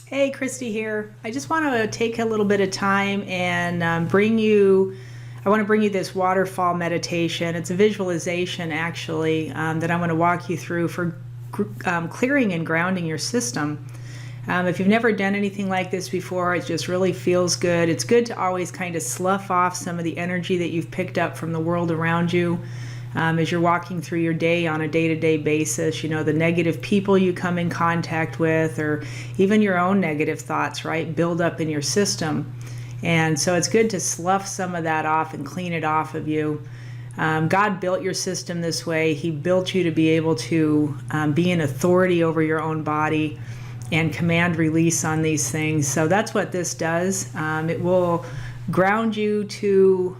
Hey, Christy here. I just want to take a little bit of time and I want to bring you this waterfall meditation. It's a visualization actually that I'm going to walk you through for clearing and grounding your system. If you've never done anything like this before, it just really feels good. It's good to always kind of slough off some of the energy that you've picked up from the world around you. As you're walking through your day on a day-to-day basis, you know, the negative people you come in contact with, or even your own negative thoughts, right, build up in your system. And so it's good to slough some of that off and clean it off of you. God built your system this way. He built you to be able to be an authority over your own body and command release on these things. So that's what this does. It will ground you to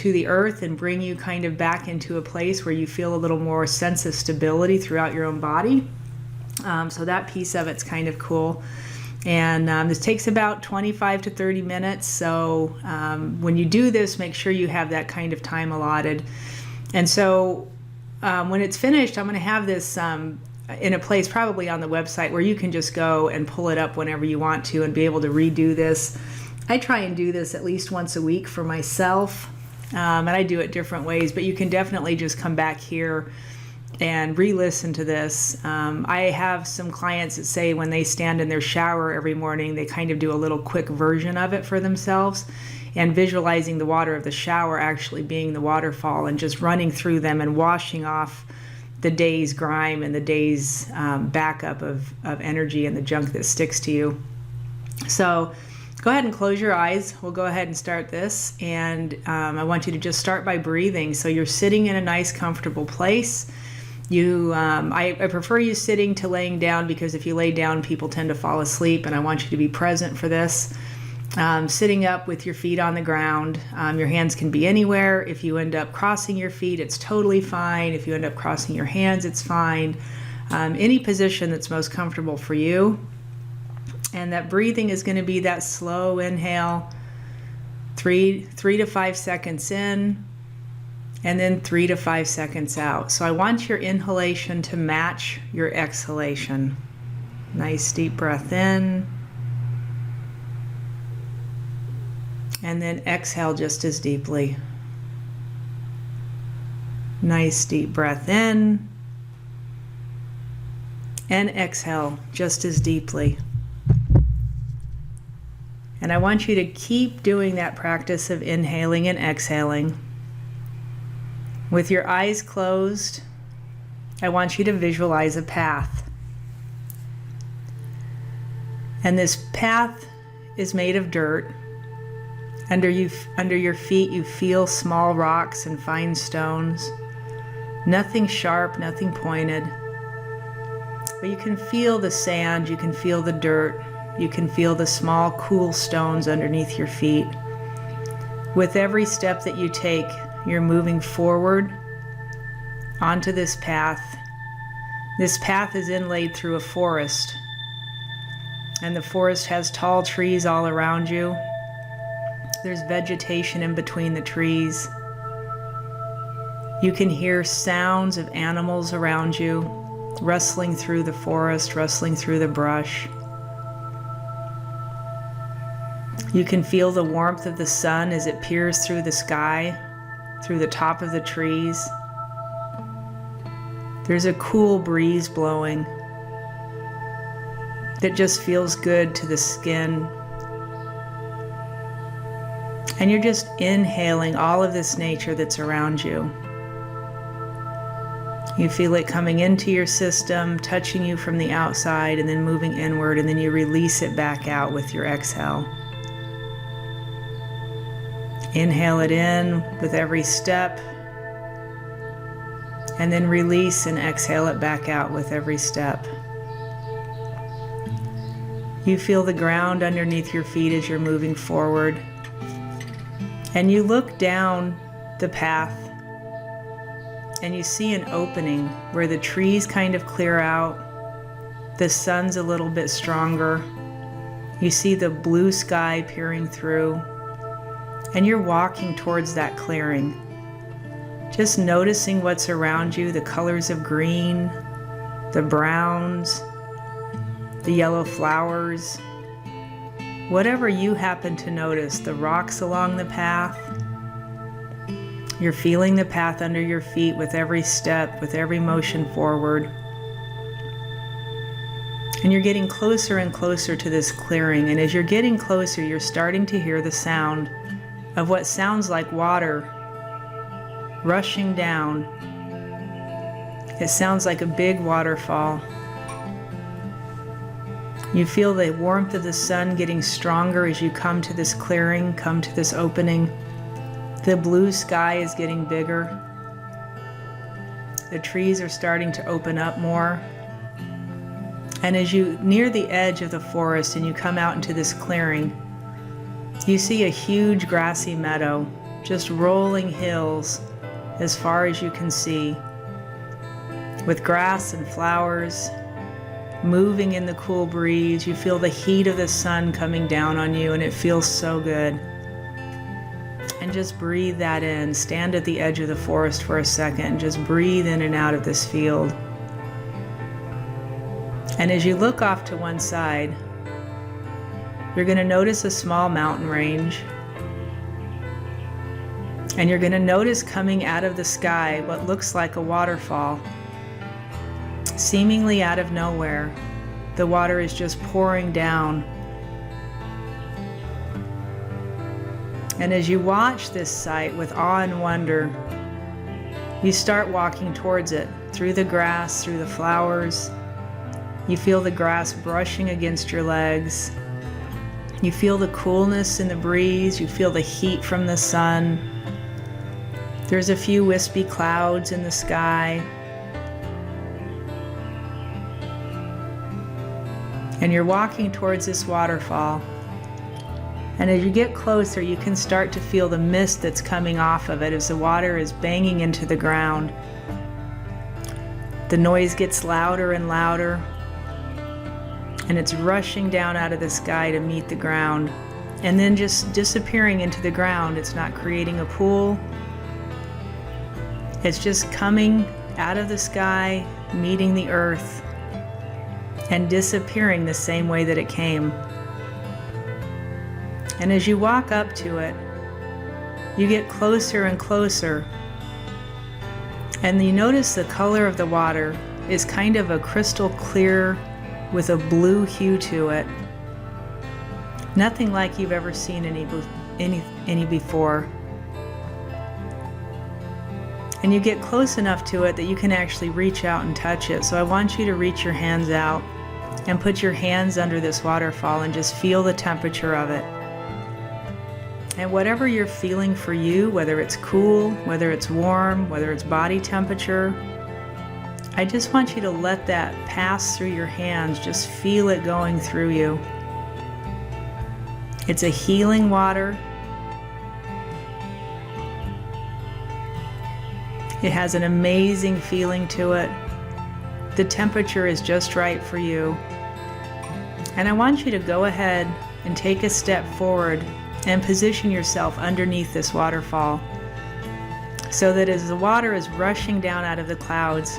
the earth and bring you kind of back into a place where you feel a little more sense of stability throughout your own body. So that piece of it's kind of cool. And this takes about 25 to 30 minutes. So when you do this, make sure you have that kind of time allotted. And so when it's finished, I'm going to have this in a place probably on the website where you can just go and pull it up whenever you want to and be able to redo this. I try and do this at least once a week for myself. And I do it different ways, but you can definitely just come back here and re-listen to this. I have some clients that say when they stand in their shower every morning, they kind of do a little quick version of it for themselves, and visualizing the water of the shower actually being the waterfall and just running through them and washing off the day's grime and the day's backup of energy and the junk that sticks to you. So go ahead and close your eyes. We'll go ahead and start this. And I want you to just start by breathing. So you're sitting in a nice, comfortable place. I prefer you sitting to laying down, because if you lay down, people tend to fall asleep, and I want you to be present for this. Sitting up with your feet on the ground. Your hands can be anywhere. If you end up crossing your feet, it's totally fine. If you end up crossing your hands, it's fine. Any position that's most comfortable for you. And that breathing is going to be that slow inhale, 3 to 5 seconds in, and then 3 to 5 seconds out. So I want your inhalation to match your exhalation. Nice deep breath in, and then exhale just as deeply. Nice deep breath in, and exhale just as deeply. And I want you to keep doing that practice of inhaling and exhaling. With your eyes closed, I want you to visualize a path. And this path is made of dirt. Under your feet, you feel small rocks and fine stones. Nothing sharp, nothing pointed. But you can feel the sand, you can feel the dirt. You can feel the small, cool stones underneath your feet. With every step that you take, you're moving forward onto this path. This path is inlaid through a forest, and the forest has tall trees all around you. There's vegetation in between the trees. You can hear sounds of animals around you, rustling through the forest, rustling through the brush. You can feel the warmth of the sun as it peers through the sky, through the top of the trees. There's a cool breeze blowing that just feels good to the skin. And you're just inhaling all of this nature that's around you. You feel it coming into your system, touching you from the outside, and then moving inward, and then you release it back out with your exhale. Inhale it in with every step, and then release and exhale it back out with every step. You feel the ground underneath your feet as you're moving forward, and you look down the path and you see an opening where the trees kind of clear out, the sun's a little bit stronger, you see the blue sky peering through. And you're walking towards that clearing, just noticing what's around you, the colors of green, the browns, the yellow flowers, whatever you happen to notice, the rocks along the path. You're feeling the path under your feet with every step, with every motion forward. And you're getting closer and closer to this clearing. And as you're getting closer, you're starting to hear the sound of what sounds like water rushing down. It sounds like a big waterfall. You feel the warmth of the sun getting stronger as you come to this clearing, come to this opening. The blue sky is getting bigger. The trees are starting to open up more. And as you near the edge of the forest and you come out into this clearing, you see a huge grassy meadow, just rolling hills as far as you can see, with grass and flowers moving in the cool breeze. You feel the heat of the sun coming down on you, and it feels so good. And just breathe that in. Stand at the edge of the forest for a second and just breathe in and out of this field. And as you look off to one side, you're going to notice a small mountain range. And you're going to notice coming out of the sky what looks like a waterfall. Seemingly out of nowhere, the water is just pouring down. And as you watch this sight with awe and wonder, you start walking towards it, through the grass, through the flowers. You feel the grass brushing against your legs. You feel the coolness in the breeze. You feel the heat from the sun. There's a few wispy clouds in the sky. And you're walking towards this waterfall. And as you get closer, you can start to feel the mist that's coming off of it as the water is banging into the ground. The noise gets louder and louder, and it's rushing down out of the sky to meet the ground, and then just disappearing into the ground. It's not creating a pool. It's just coming out of the sky, meeting the earth, and disappearing the same way that it came. And as you walk up to it, you get closer and closer, and you notice the color of the water is kind of a crystal clear with a blue hue to it. Nothing like you've ever seen any before. And you get close enough to it that you can actually reach out and touch it. So I want you to reach your hands out and put your hands under this waterfall and just feel the temperature of it. And whatever you're feeling for you, whether it's cool, whether it's warm, whether it's body temperature, I just want you to let that pass through your hands. Just feel it going through you. It's a healing water. It has an amazing feeling to it. The temperature is just right for you. And I want you to go ahead and take a step forward and position yourself underneath this waterfall, so that as the water is rushing down out of the clouds,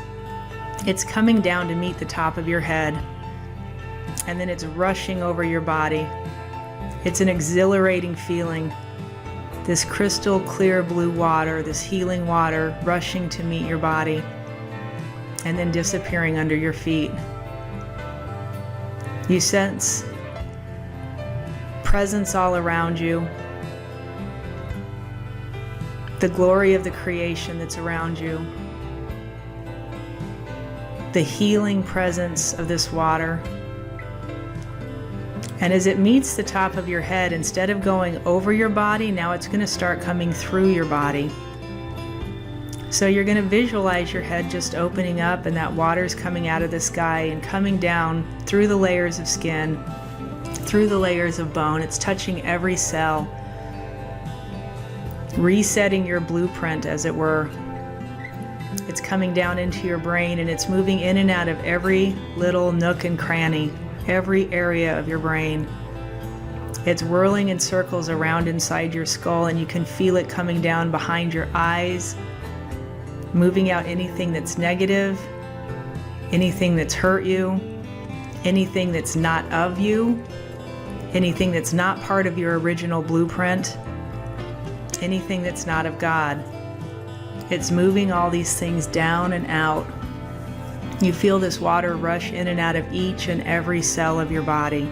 it's coming down to meet the top of your head, and then it's rushing over your body. It's an exhilarating feeling. This crystal clear blue water, this healing water, rushing to meet your body and then disappearing under your feet. You sense presence all around you, the glory of the creation that's around you, the healing presence of this water. And as it meets the top of your head, instead of going over your body, now it's going to start coming through your body. So you're going to visualize your head just opening up, and that water's coming out of the sky and coming down through the layers of skin, through the layers of bone. It's touching every cell, resetting your blueprint, as it were. It's coming down into your brain, and it's moving in and out of every little nook and cranny, every area of your brain. It's whirling in circles around inside your skull, and you can feel it coming down behind your eyes, moving out anything that's negative, anything that's hurt you, anything that's not of you, anything that's not part of your original blueprint, anything that's not of God. It's moving all these things down and out. You feel this water rush in and out of each and every cell of your body,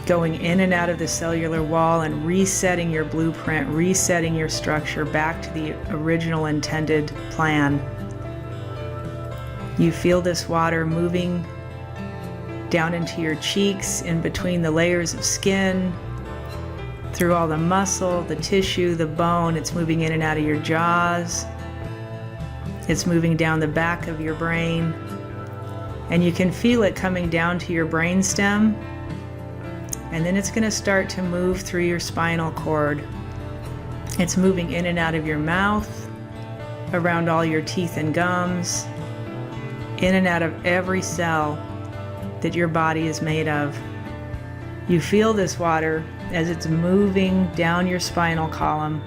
going in and out of the cellular wall and resetting your blueprint, resetting your structure back to the original intended plan. You feel this water moving down into your cheeks, in between the layers of skin, through all the muscle, the tissue, the bone. It's moving in and out of your jaws. It's moving down the back of your brain. And you can feel it coming down to your brainstem. And then it's going to start to move through your spinal cord. It's moving in and out of your mouth, around all your teeth and gums, in and out of every cell that your body is made of. You feel this water as it's moving down your spinal column.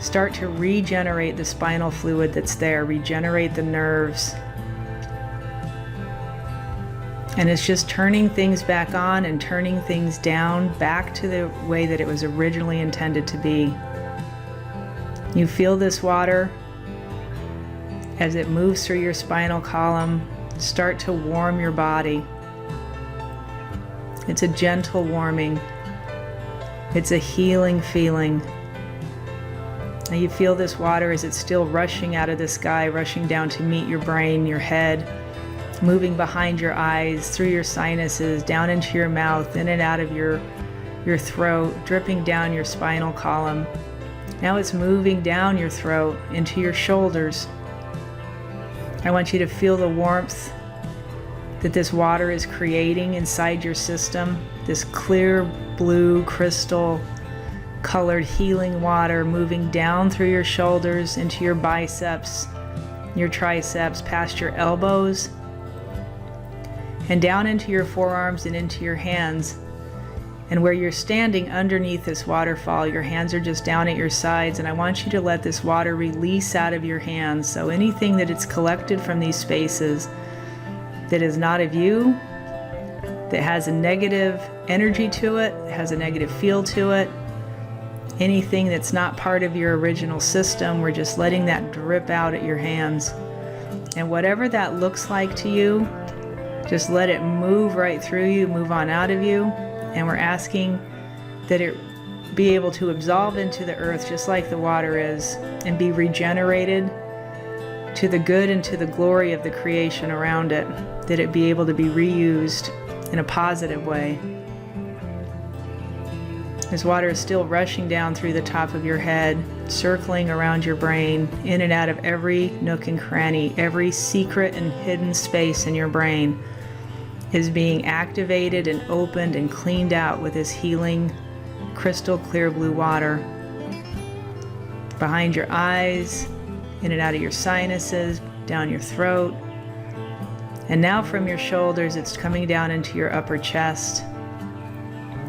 Start to regenerate the spinal fluid that's there, regenerate the nerves. And it's just turning things back on and turning things down back to the way that it was originally intended to be. You feel this water as it moves through your spinal column start to warm your body. It's a gentle warming. It's a healing feeling. And you feel this water as it's still rushing out of the sky, rushing down to meet your brain, your head, moving behind your eyes, through your sinuses, down into your mouth, in and out of your throat, dripping down your spinal column. Now it's moving down your throat into your shoulders. I want you to feel the warmth that this water is creating inside your system, this clear blue crystal colored healing water moving down through your shoulders into your biceps, your triceps, past your elbows, and down into your forearms and into your hands. And where you're standing underneath this waterfall, your hands are just down at your sides, and I want you to let this water release out of your hands. So anything that it's collected from these spaces that is not of you, that has a negative energy to it, has a negative feel to it, anything that's not part of your original system, we're just letting that drip out at your hands. And whatever that looks like to you, just let it move right through you, move on out of you. And we're asking that it be able to absolve into the earth just like the water is, and be regenerated to the good and to the glory of the creation around it, that it be able to be reused in a positive way. This water is still rushing down through the top of your head, circling around your brain, in and out of every nook and cranny, every secret and hidden space in your brain is being activated and opened and cleaned out with this healing, crystal clear blue water. Behind your eyes, in and out of your sinuses, down your throat. And now from your shoulders, it's coming down into your upper chest.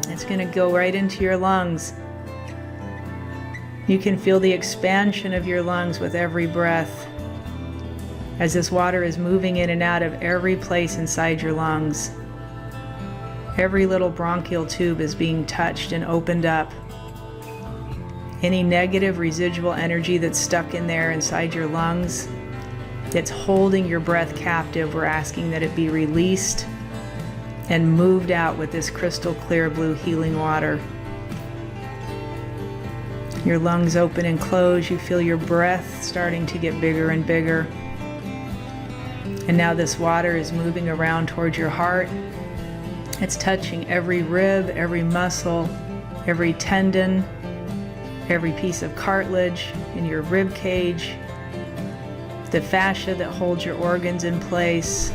It's going to go right into your lungs. You can feel the expansion of your lungs with every breath, as this water is moving in and out of every place inside your lungs. Every little bronchial tube is being touched and opened up. Any negative residual energy that's stuck in there inside your lungs, that's holding your breath captive, we're asking that it be released and moved out with this crystal clear blue healing water. Your lungs open and close. You feel your breath starting to get bigger and bigger. And now this water is moving around towards your heart. It's touching every rib, every muscle, every tendon, every piece of cartilage in your rib cage, the fascia that holds your organs in place,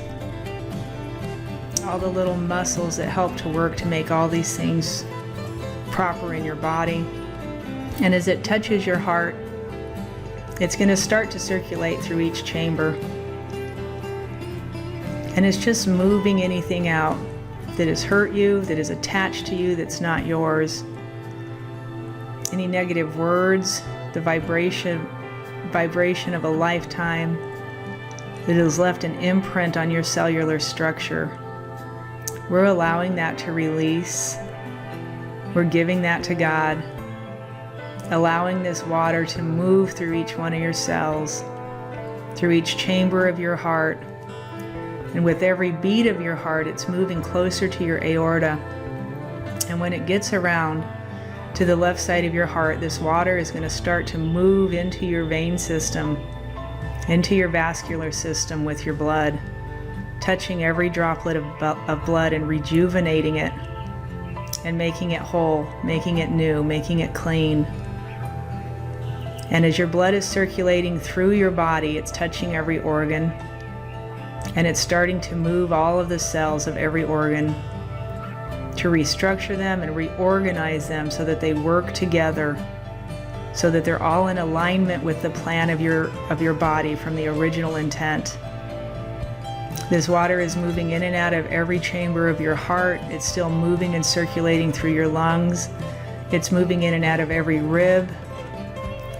all the little muscles that help to work to make all these things proper in your body. And as it touches your heart, it's going to start to circulate through each chamber. And it's just moving anything out that has hurt you, that is attached to you, that's not yours. Any negative words, the vibration of a lifetime, that has left an imprint on your cellular structure. We're allowing that to release. We're giving that to God, allowing this water to move through each one of your cells, through each chamber of your heart. And with every beat of your heart, it's moving closer to your aorta. And when it gets around to the left side of your heart, this water is going to start to move into your vein system, into your vascular system with your blood, touching every droplet of blood and rejuvenating it and making it whole, making it new, making it clean. And as your blood is circulating through your body, it's touching every organ, and it's starting to move all of the cells of every organ to restructure them and reorganize them so that they work together, so that they're all in alignment with the plan of your body from the original intent. This water is moving in and out of every chamber of your heart. It's still moving and circulating through your lungs. It's moving in and out of every rib,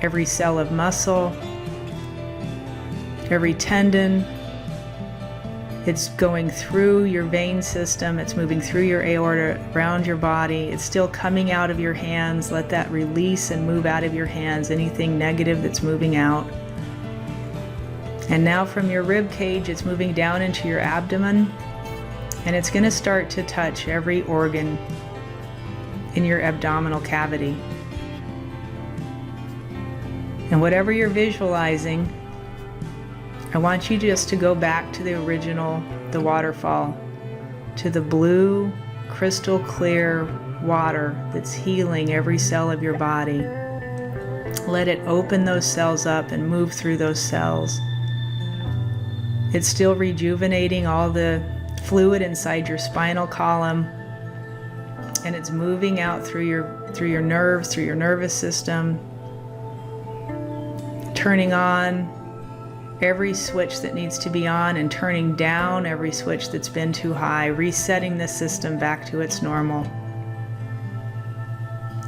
every cell of muscle, every tendon. It's going through your vein system. It's moving through your aorta, around your body. It's still coming out of your hands. Let that release and move out of your hands, anything negative that's moving out. And now from your rib cage, it's moving down into your abdomen, and it's going to start to touch every organ in your abdominal cavity. And whatever you're visualizing, I want you just to go back to the original, the waterfall, to the blue, crystal clear water that's healing every cell of your body. Let it open those cells up and move through those cells. It's still rejuvenating all the fluid inside your spinal column, and it's moving out through your nerves, through your nervous system, turning on every switch that needs to be on and turning down every switch that's been too high, resetting the system back to its normal.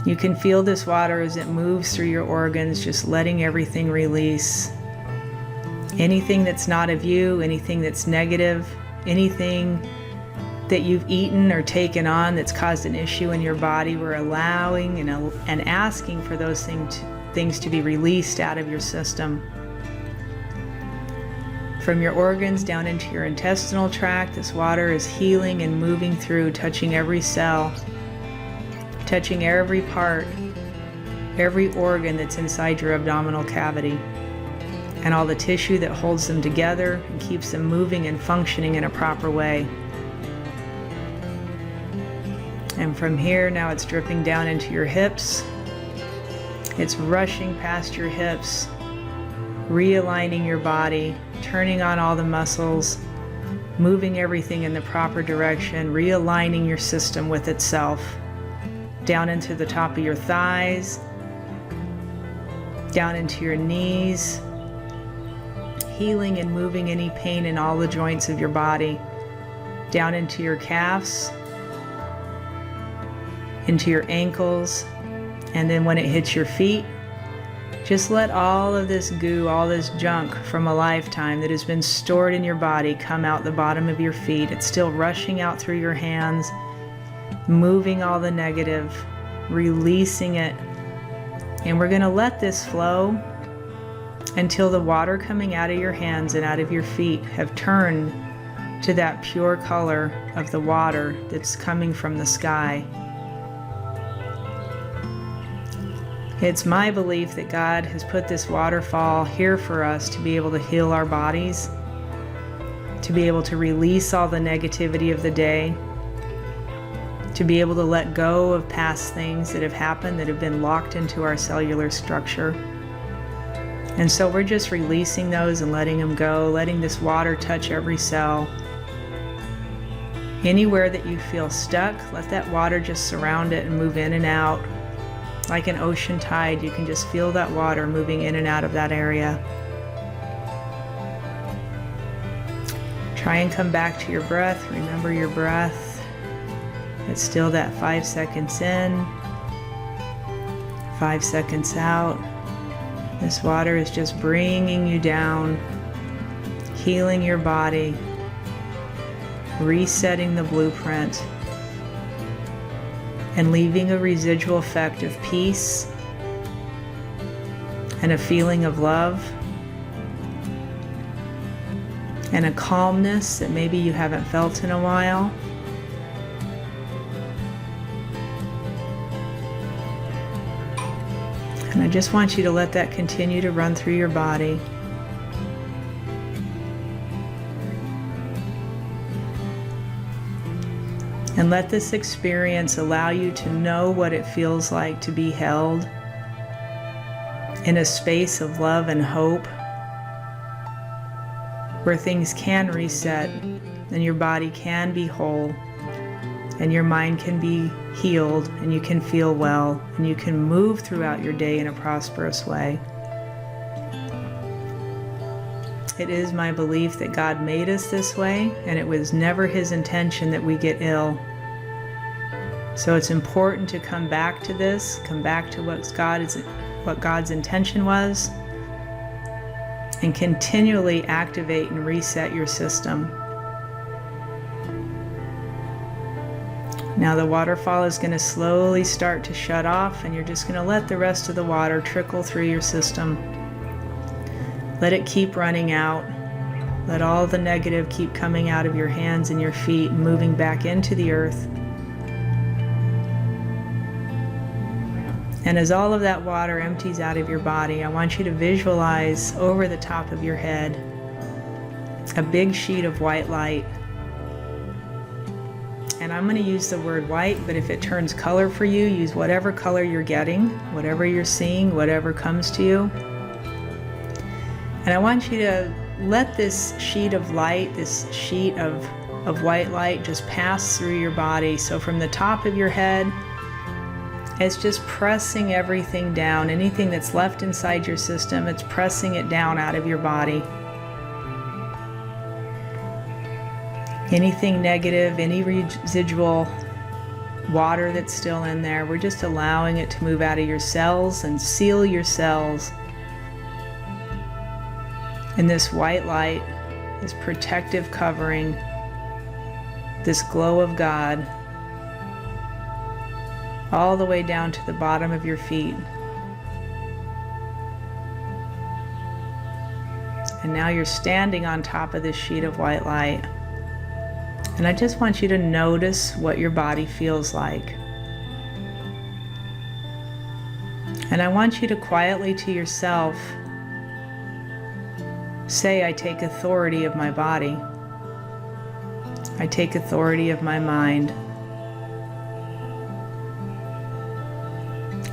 You can feel this water as it moves through your organs, just letting everything release. Anything that's not of you, anything that's negative, anything that you've eaten or taken on that's caused an issue in your body, we're allowing and asking for those things to be released out of your system. From your organs down into your intestinal tract, this water is healing and moving through, touching every cell, touching every part, every organ that's inside your abdominal cavity, and all the tissue that holds them together and keeps them moving and functioning in a proper way. And from here, now it's dripping down into your hips. It's rushing past your hips, realigning your body, turning on all the muscles, moving everything in the proper direction, realigning your system with itself, down into the top of your thighs, down into your knees, healing and moving any pain in all the joints of your body, down into your calves, into your ankles, and then when it hits your feet, just let all of this goo, all this junk from a lifetime that has been stored in your body come out the bottom of your feet. It's still rushing out through your hands, moving all the negative, releasing it. And we're going to let this flow until the water coming out of your hands and out of your feet have turned to that pure color of the water that's coming from the sky. It's my belief that God has put this waterfall here for us to be able to heal our bodies, to be able to release all the negativity of the day, to be able to let go of past things that have happened that have been locked into our cellular structure. And so we're just releasing those and letting them go, letting this water touch every cell. Anywhere that you feel stuck, let that water just surround it and move in and out. Like an ocean tide, you can just feel that water moving in and out of that area. Try and come back to your breath. Remember your breath. It's still that 5 seconds in, 5 seconds out. This water is just bringing you down, healing your body, resetting the blueprint, and leaving a residual effect of peace and a feeling of love and a calmness that maybe you haven't felt in a while. And I just want you to let that continue to run through your body. And let this experience allow you to know what it feels like to be held in a space of love and hope, where things can reset and your body can be whole and your mind can be healed and you can feel well and you can move throughout your day in a prosperous way. It is my belief that God made us this way, and it was never His intention that we get ill. So it's important to come back to this, come back to what God's intention was, and continually activate and reset your system. Now the waterfall is going to slowly start to shut off, and you're just going to let the rest of the water trickle through your system. Let it keep running out. Let all the negative keep coming out of your hands and your feet and moving back into the earth. And as all of that water empties out of your body, I want you to visualize over the top of your head a big sheet of white light. And I'm going to use the word white, but if it turns color for you, use whatever color you're getting, whatever you're seeing, whatever comes to you. And I want you to let this sheet of light, this sheet of white light just pass through your body. So from the top of your head, it's just pressing everything down. Anything that's left inside your system, it's pressing it down out of your body. Anything negative, any residual water that's still in there, we're just allowing it to move out of your cells and seal your cells in this white light, this protective covering, this glow of God, all the way down to the bottom of your feet. And now you're standing on top of this sheet of white light. And I just want you to notice what your body feels like. And I want you to quietly to yourself say, I take authority of my body. I take authority of my mind.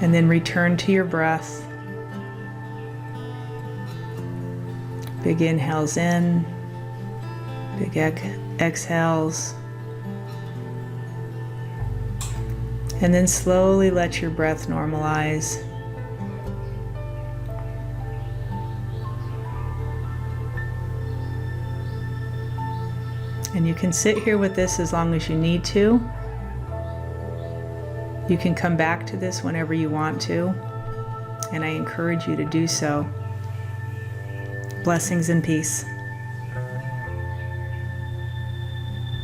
And then return to your breath. Big inhales in, big exhales. And then slowly let your breath normalize. And you can sit here with this as long as you need to. You can come back to this whenever you want to, and I encourage you to do so. Blessings and peace.